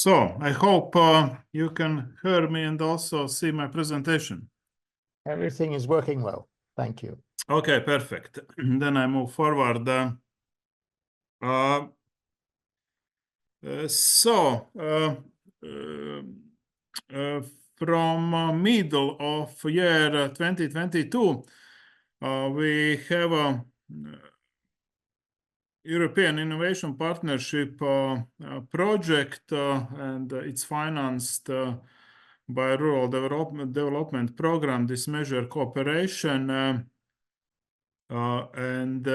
So I hope you can hear me and also see my presentation. Everything is working well. Thank you. Okay, perfect. Then I move forward. From middle of year 2022, we have a European Innovation Partnership project, and it's financed by Rural Development Program, this measure cooperation, and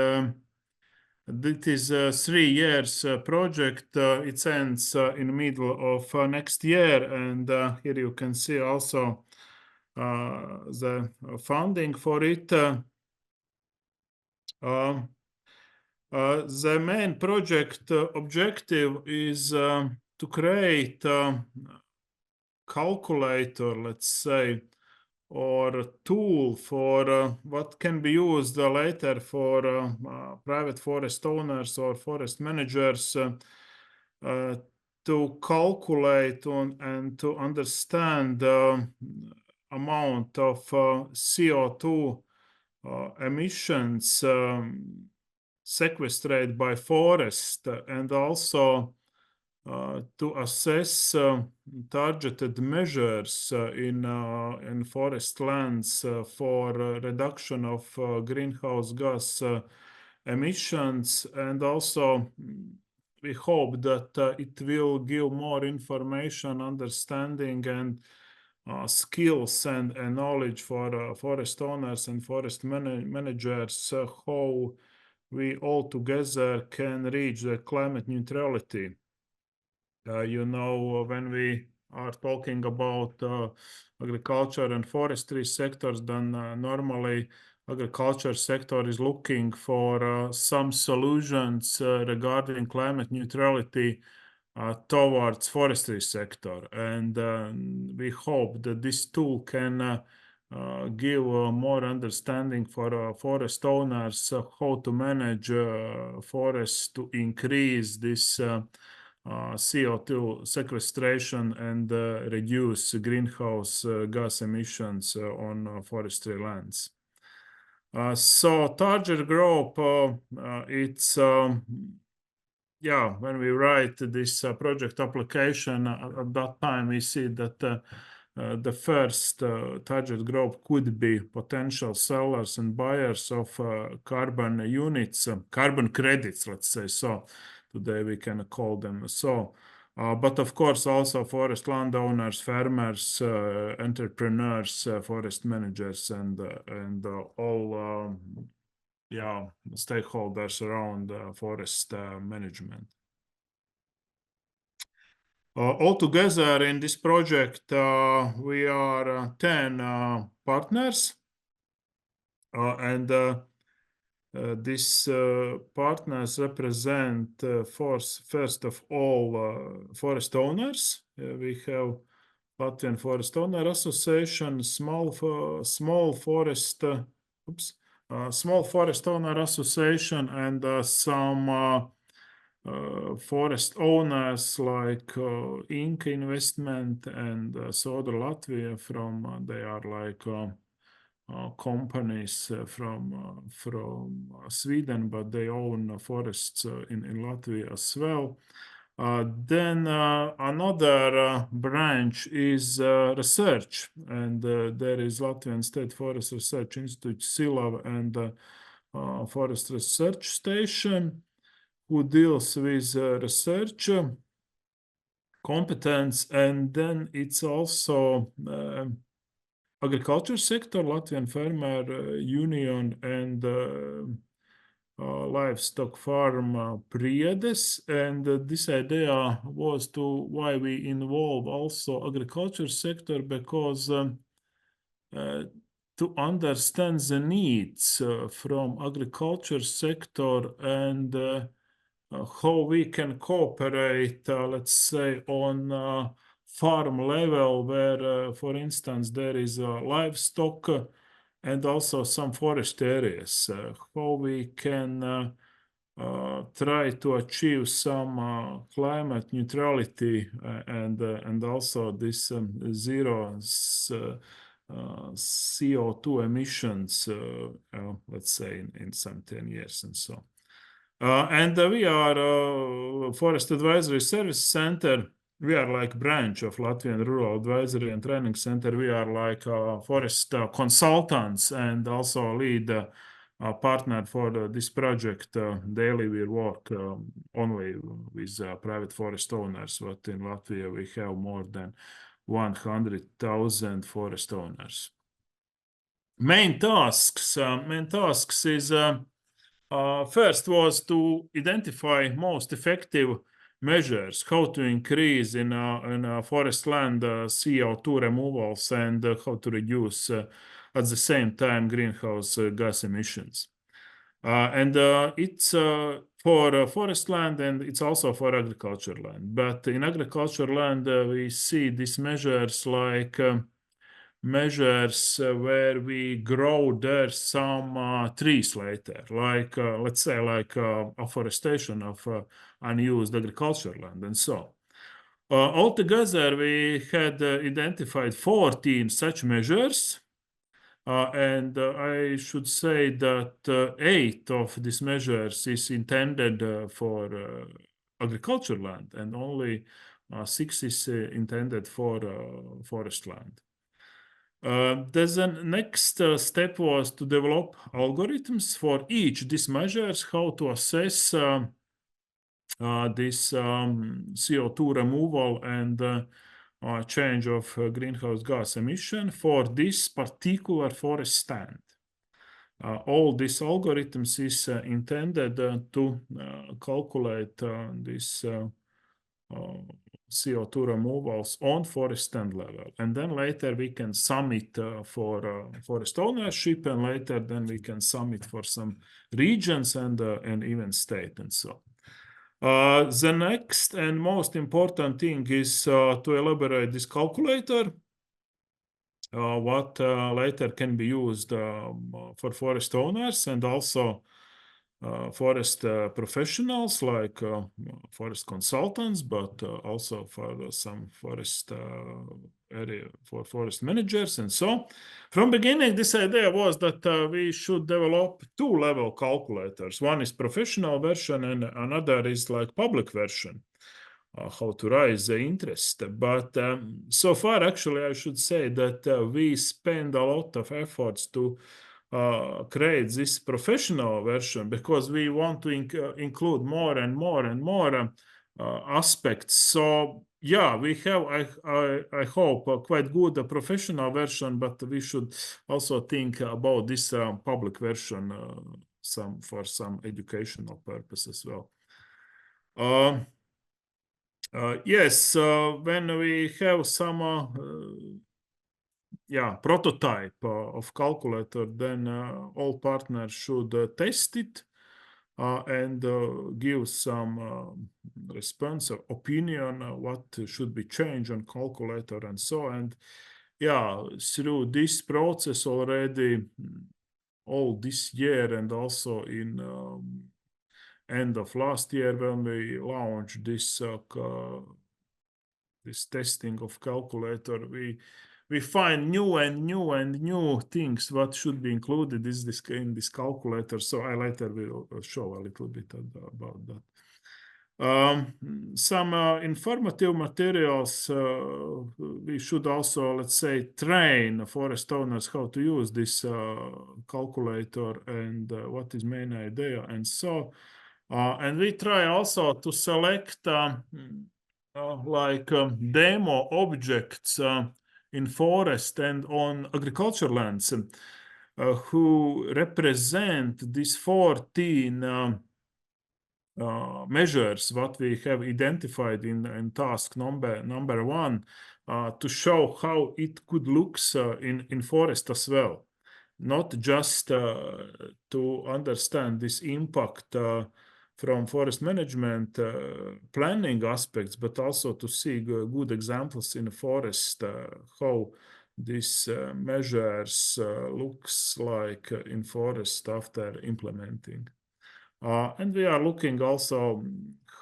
it is a 3 years project. It ends in the middle of next year, and here you can see also the funding for it. The main project objective is to create a calculator, let's say, or a tool for what can be used later for private forest owners or forest managers to calculate and to understand the amount of CO2 emissions sequestrated by forest, and also to assess targeted measures in forest lands for reduction of greenhouse gas emissions. And also we hope that it will give more information, understanding, and skills and knowledge for forest owners and forest managers, how we all together can reach the climate neutrality. When we are talking about agriculture and forestry sectors, then normally agriculture sector is looking for some solutions regarding climate neutrality towards forestry sector. And we hope that this tool can give more understanding for forest owners how to manage forests to increase this CO2 sequestration and reduce greenhouse gas emissions on forestry lands. So target group, it's when we write this project application, at that time we see that the first target group could be potential sellers and buyers of carbon units, carbon credits, let's say. So today we can call them so. But of course also forest landowners, farmers, entrepreneurs, forest managers, and all stakeholders around forest management. Altogether in this project, we are 10 partners, and these partners represent, first of all, forest owners. We have Latvian Forest Owner Association, Small Forest Owner Association, and some forest owners like Inc Investment and Soda Latvia from they are like companies from Sweden, but they own forests in Latvia as well. Then another branch is research, and there is Latvian State Forest Research Institute, SILAV, and Forest Research Station, who deals with research competence. And then it's also agriculture sector, Latvian Farmer Union, and livestock farm Priedes. And this idea was to why we involve also agriculture sector, because to understand the needs from agriculture sector, and how we can cooperate, let's say, on farm level, where, for instance, there is livestock and also some forest areas, how we can try to achieve some climate neutrality and also this zero CO2 emissions, let's say in some 10 years and so. And we are Forest Advisory Service Center. We are like branch of Latvian Rural Advisory and Training Center. We are like forest consultants and also lead partner for this project. Daily we work only with private forest owners, but in Latvia we have more than 100,000 forest owners. Main tasks is first was to identify most effective measures, how to increase in forest land CO2 removals and how to reduce at the same time greenhouse gas emissions. And it's for forest land and it's also for agriculture land. But in agriculture land, we see these measures like measures where we grow there some trees later, like let's say like afforestation of unused agriculture land and so. Altogether, we had identified 14 such measures. And I should say that 8 of these measures is intended for agriculture land and only 6 is intended for forest land. The next step was to develop algorithms for each these measures, how to assess this CO2 removal and change of greenhouse gas emission for this particular forest stand. All these algorithms is intended to calculate this CO2 removals on forest stand level. And then later we can submit for forest ownership, and later then we can submit for some regions and even state and so. The next and most important thing is to elaborate this calculator, what later can be used for forest owners and also forest professionals like forest consultants, but also for some forest area for forest managers and so. From beginning, this idea was that we should develop 2-level calculators. One is professional version and another is like public version. How to raise the interest. But so far, actually, I should say that we spend a lot of efforts to create this professional version because we want to include more and more and more aspects. So yeah, we have, I hope, quite good professional version, but we should also think about this public version for some educational purpose as well. Yes, when we have some prototype of calculator, then all partners should test it and give some response or opinion what should be changed on calculator and so. And yeah, through this process already all this year and also in end of last year when we launched this this testing of calculator, we find new and new and new things what should be included in this calculator. So I later will show a little bit about that. Some informative materials, we should also, let's say, train forest owners how to use this calculator and what is main idea and so. And we try also to select demo objects in forest and on agriculture lands who represent these 14 measures what we have identified in task number 1 to show how it could look in forest as well. Not just to understand this impact from forest management planning aspects, but also to see good examples in the forest, how these measures looks like in forest after implementing. And we are looking also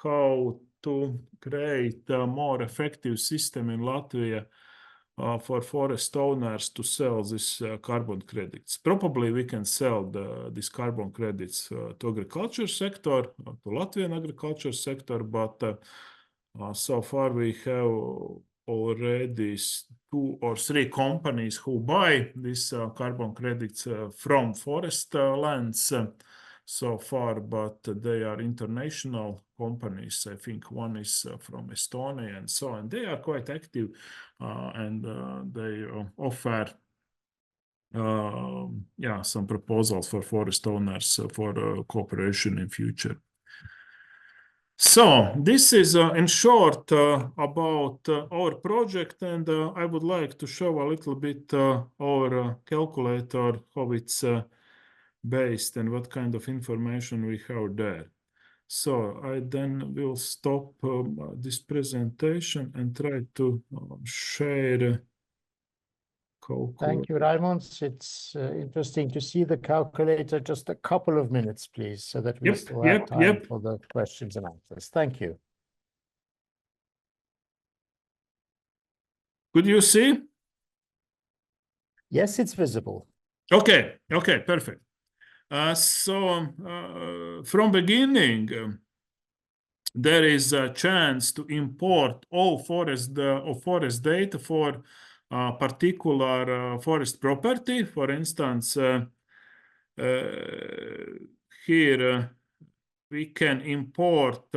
how to create a more effective system in Latvia for forest owners to sell this carbon credits. Probably we can sell these carbon credits to agriculture sector, to Latvian agriculture sector, but so far we have already 2 or 3 companies who buy these carbon credits from forest lands so far, but they are international companies. I think one is from Estonia and so on. They are quite active and they offer some proposals for forest owners for cooperation in future. So this is in short about our project, and I would like to show a little bit our calculator, how it's based and what kind of information we have there. So I then will stop this presentation and try to share. Thank you, Raimonds. It's interesting to see the calculator. Just a couple of minutes, please, so that we still have time for the questions and answers. Thank you. Could you see? Yes, it's visible. Okay, perfect. So from beginning, there is a chance to import all forest data for particular forest property. For instance, here we can import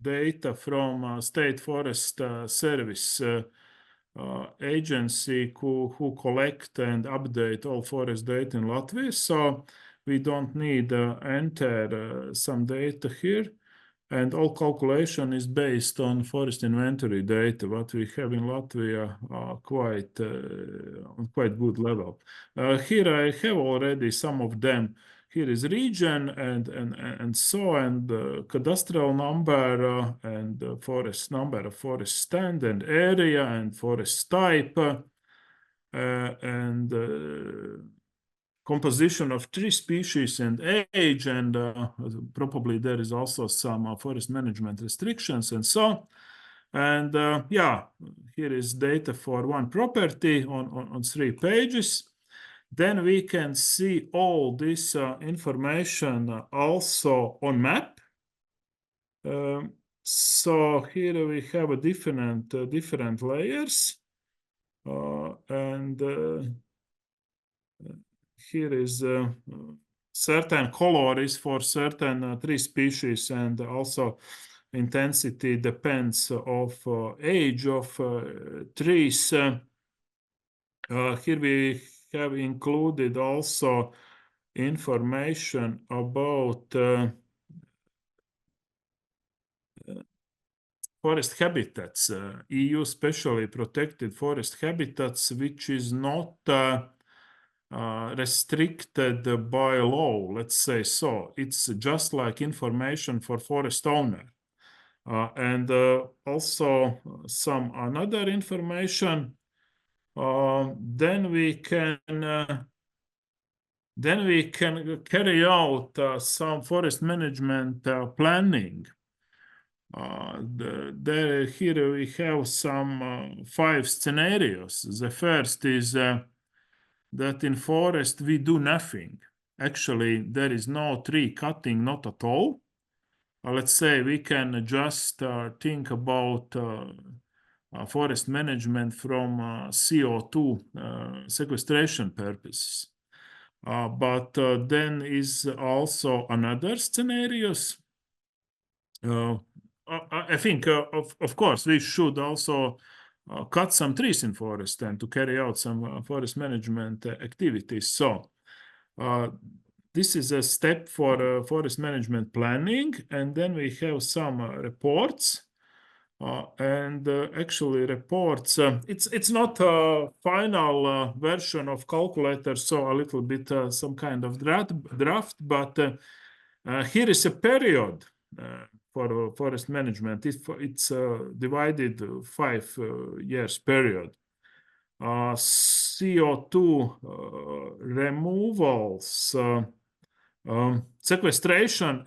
data from State Forest Service agency who collect and update all forest data in Latvia. So we don't need enter some data here. And all calculation is based on forest inventory data, what we have in Latvia on quite good level. Here I have already some of them. Here is region and so, and cadastral number and forest number of forest stand and area and forest type and composition of tree species and age, and probably there is also some forest management restrictions and so. And here is data for one property on 3 pages. Then we can see all this information also on map. So here we have a different layers, and here is certain color is for certain tree species, and also intensity depends of age of trees. Here we have included also information about forest habitats, EU specially protected forest habitats, which is not restricted by law, let's say so. It's just like information for forest owner. And also some another information. Then we can carry out some forest management planning. Here we have some 5 scenarios. The first is that in forest we do nothing. Actually, there is no tree cutting, not at all. Let's say we can just think about forest management from CO2 sequestration purposes. But then is also another scenarios. I think, of course, we should also cut some trees in forest and to carry out some forest management activities. So this is a step for forest management planning, and then we have some reports. And actually reports, it's not a final version of calculator, so a little bit some kind of draft, but here is a period for forest management. It's divided 5 years period. CO2 removals sequestration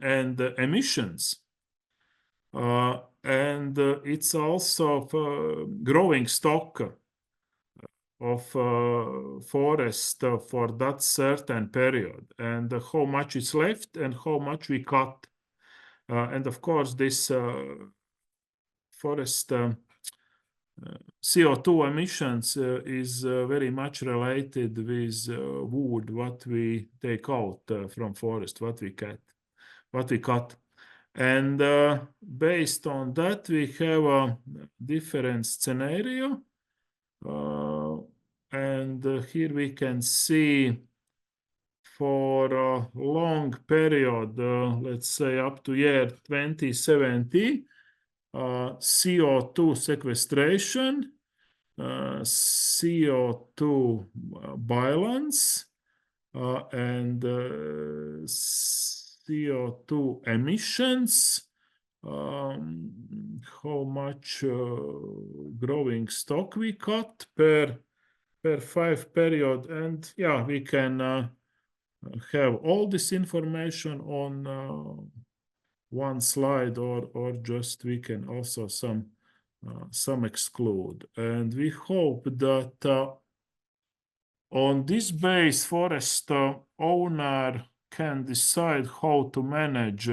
and emissions. And it's also growing stock of forest for that certain period, and how much is left and how much we cut. And of course, this forest CO2 emissions is very much related with wood, what we take out from forest, what we cut. And based on that, we have a different scenario. And here we can see for a long period, let's say up to year 2070, CO2 sequestration, CO2 balance, and CO2 emissions, how much growing stock we cut per 5 period. And yeah, we can have all this information on one slide, or just we can also some exclude. And we hope that on this base, forest owner can decide how to manage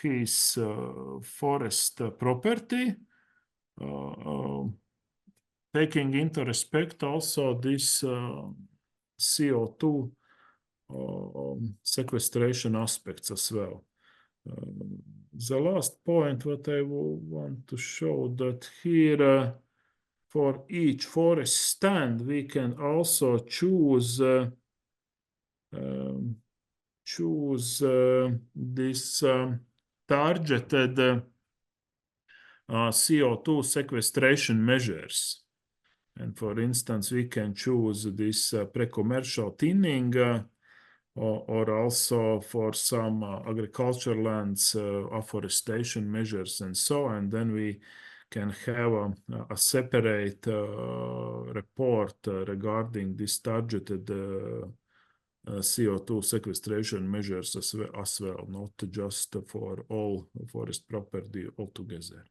his forest property, taking into respect also this CO2 sequestration aspects as well. The last point what I will want to show, that here for each forest stand we can also choose this targeted CO2 sequestration measures. And for instance, we can choose this pre-commercial thinning, or also for some agriculture lands, afforestation measures and so on. And then we can have a separate report regarding this targeted CO2 sequestration measures as well, not just for all forest property altogether.